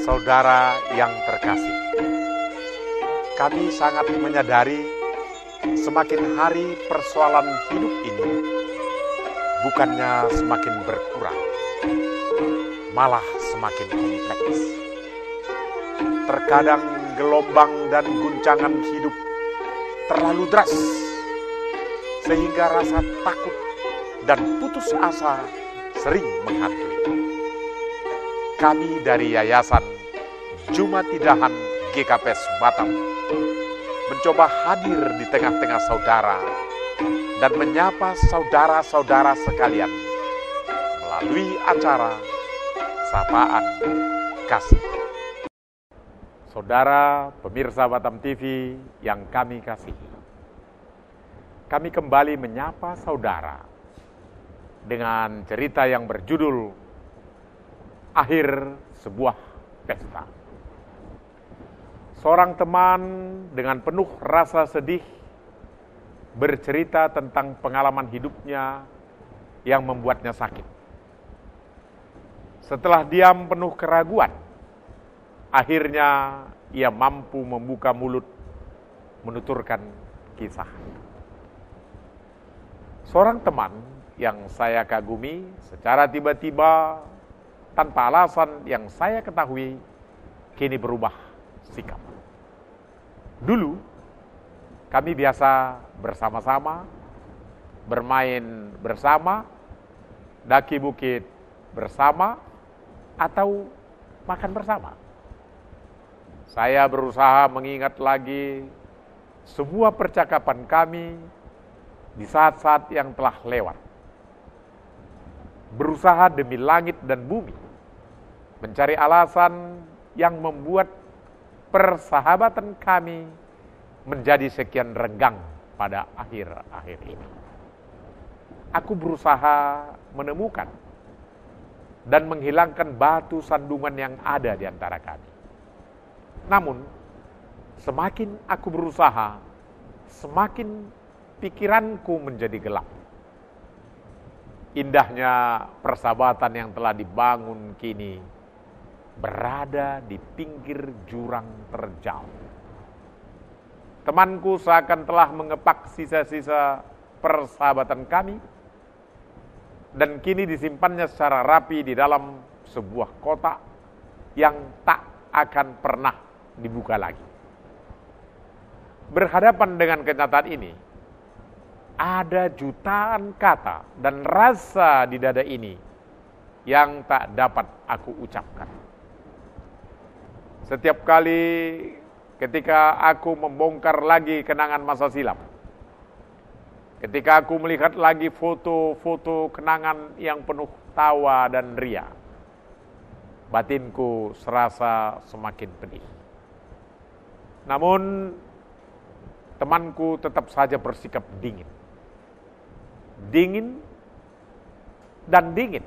Saudara yang terkasih, kami sangat menyadari semakin hari persoalan hidup ini bukannya semakin berkurang, malah semakin kompleks. Terkadang gelombang dan guncangan hidup terlalu deras, sehingga rasa takut dan putus asa sering menghantui. Kami dari Yayasan Jumatidahan GKPS Batam mencoba hadir di tengah-tengah saudara dan menyapa saudara-saudara sekalian melalui acara Sapaan Kasih. Saudara pemirsa Batam TV yang kami kasihi, kami kembali menyapa saudara dengan cerita yang berjudul Akhir Sebuah Pesta. Seorang teman dengan penuh rasa sedih bercerita tentang pengalaman hidupnya yang membuatnya sakit. Setelah diam penuh keraguan, akhirnya ia mampu membuka mulut menuturkan kisah. Seorang teman yang saya kagumi secara tiba-tiba tanpa alasan yang saya ketahui, kini berubah sikap. Dulu, kami biasa bersama-sama, bermain bersama, daki bukit bersama, atau makan bersama. Saya berusaha mengingat lagi semua percakapan kami di saat-saat yang telah lewat. Berusaha demi langit dan bumi, mencari alasan yang membuat persahabatan kami menjadi sekian renggang pada akhir-akhir ini. Aku berusaha menemukan dan menghilangkan batu sandungan yang ada di antara kami. Namun, semakin aku berusaha, semakin pikiranku menjadi gelap. Indahnya persahabatan yang telah dibangun kini berada di pinggir jurang terjal. Temanku seakan telah mengepak sisa-sisa persahabatan kami dan kini disimpannya secara rapi di dalam sebuah kotak yang tak akan pernah dibuka lagi. Berhadapan dengan kenyataan ini, ada jutaan kata dan rasa di dada ini yang tak dapat aku ucapkan. Setiap kali ketika aku membongkar lagi kenangan masa silam, ketika aku melihat lagi foto-foto kenangan yang penuh tawa dan ria, batinku serasa semakin pedih. Namun, temanku tetap saja bersikap dingin. Dingin dan dingin.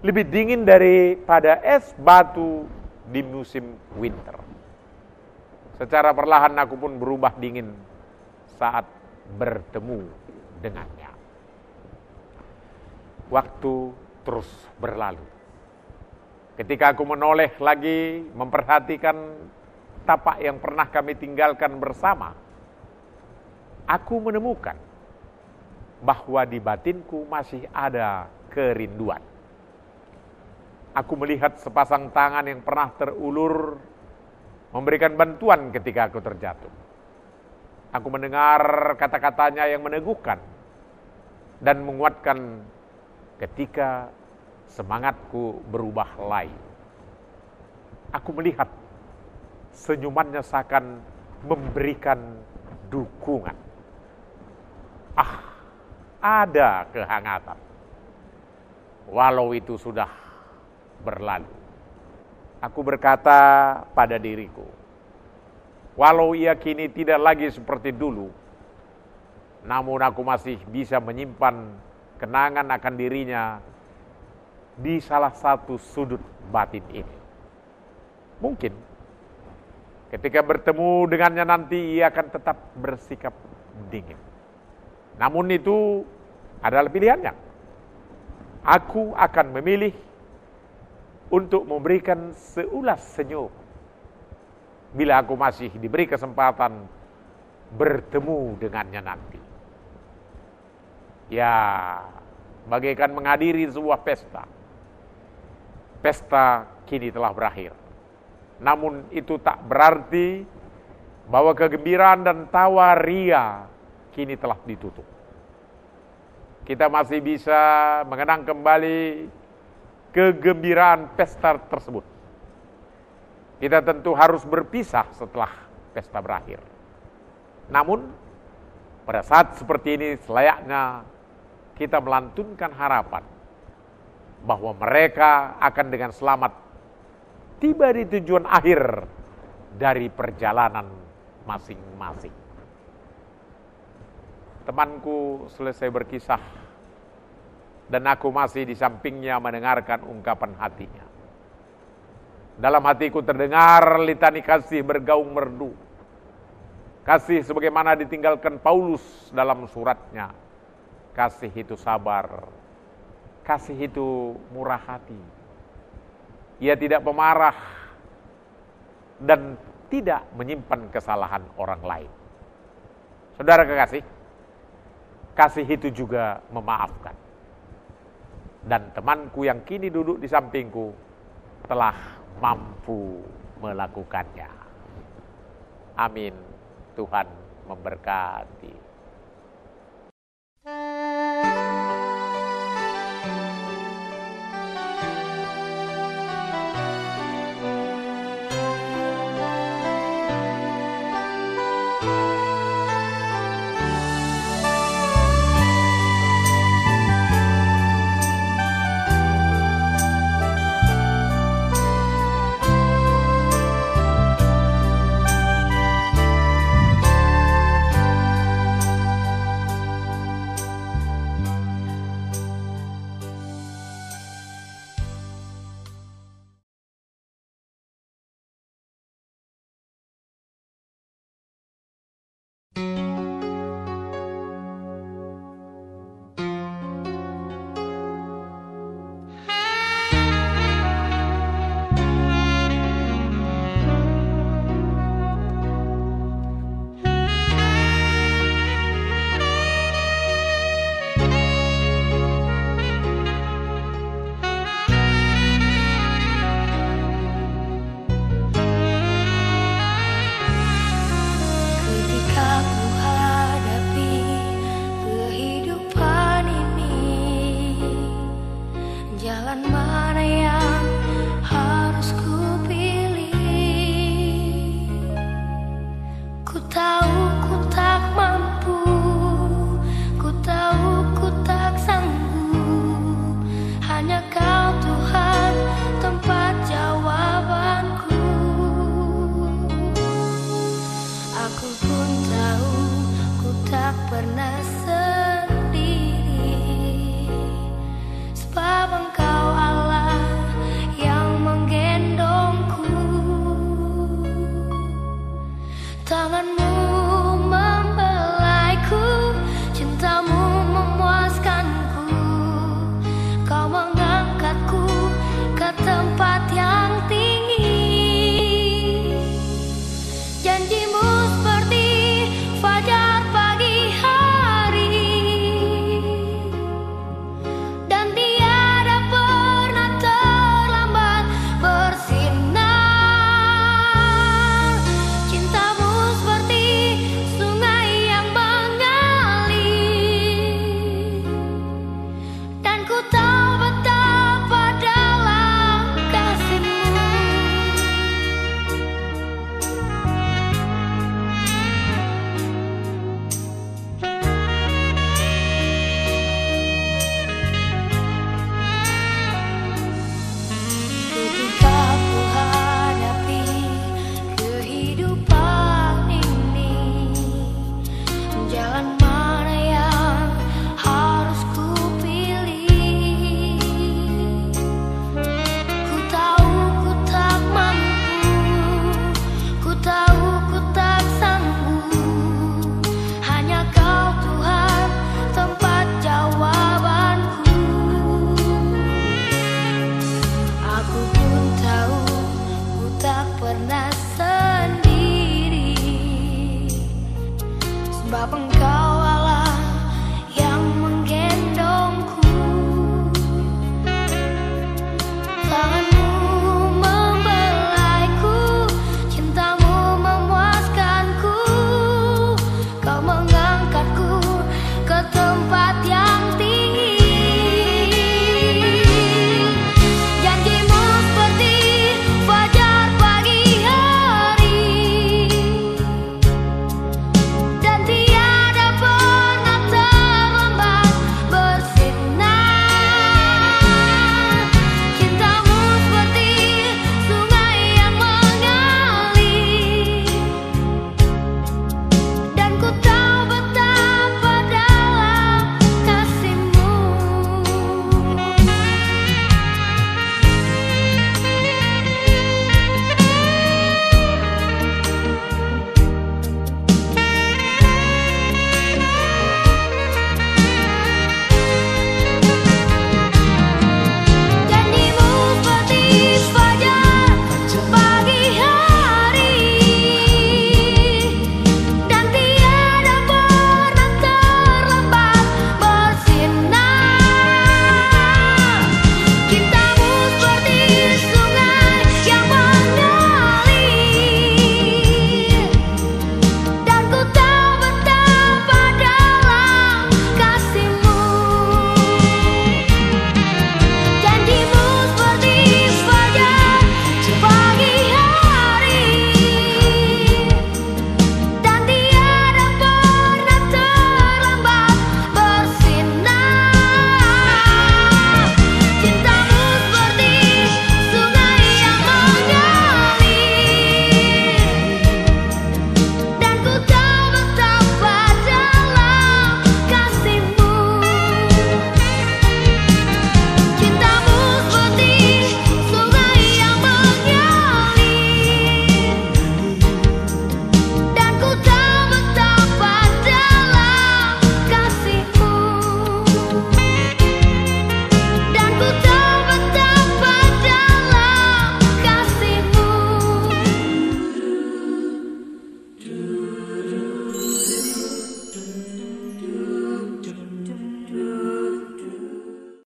Lebih dingin daripada es batu di musim winter. Secara perlahan aku pun berubah dingin saat bertemu dengannya. Waktu terus berlalu. Ketika aku menoleh lagi memperhatikan tapak yang pernah kami tinggalkan bersama, aku menemukan bahwa di batinku masih ada kerinduan. Aku melihat sepasang tangan yang pernah terulur memberikan bantuan ketika aku terjatuh. Aku mendengar kata-katanya yang meneguhkan dan menguatkan ketika semangatku berubah lain. Aku melihat senyumannya seakan memberikan dukungan. Ada kehangatan. Walau itu sudah berlalu. Aku berkata pada diriku, walau ia kini tidak lagi seperti dulu, namun aku masih bisa menyimpan kenangan akan dirinya di salah satu sudut batin ini. Mungkin ketika bertemu dengannya nanti ia akan tetap bersikap dingin. Namun itu adalah pilihannya. Aku akan memilih untuk memberikan seulas senyum bila aku masih diberi kesempatan bertemu dengannya nanti. Ya, bagaikan menghadiri sebuah pesta. Pesta kini telah berakhir. Namun itu tak berarti bahwa kegembiraan dan tawa ria kini telah ditutup. Kita masih bisa mengenang kembali kegembiraan pesta tersebut. Kita tentu harus berpisah setelah pesta berakhir. Namun, pada saat seperti ini selayaknya kita melantunkan harapan bahwa mereka akan dengan selamat tiba di tujuan akhir dari perjalanan masing-masing. Temanku selesai berkisah dan aku masih di sampingnya mendengarkan ungkapan hatinya. Dalam hatiku terdengar litani kasih bergaung merdu. Kasih sebagaimana ditinggalkan Paulus dalam suratnya. Kasih itu sabar. Kasih itu murah hati. Ia tidak pemarah dan tidak menyimpan kesalahan orang lain. Saudara kekasih, kasih itu juga memaafkan. Dan temanku yang kini duduk di sampingku telah mampu melakukannya. Amin. Tuhan memberkati.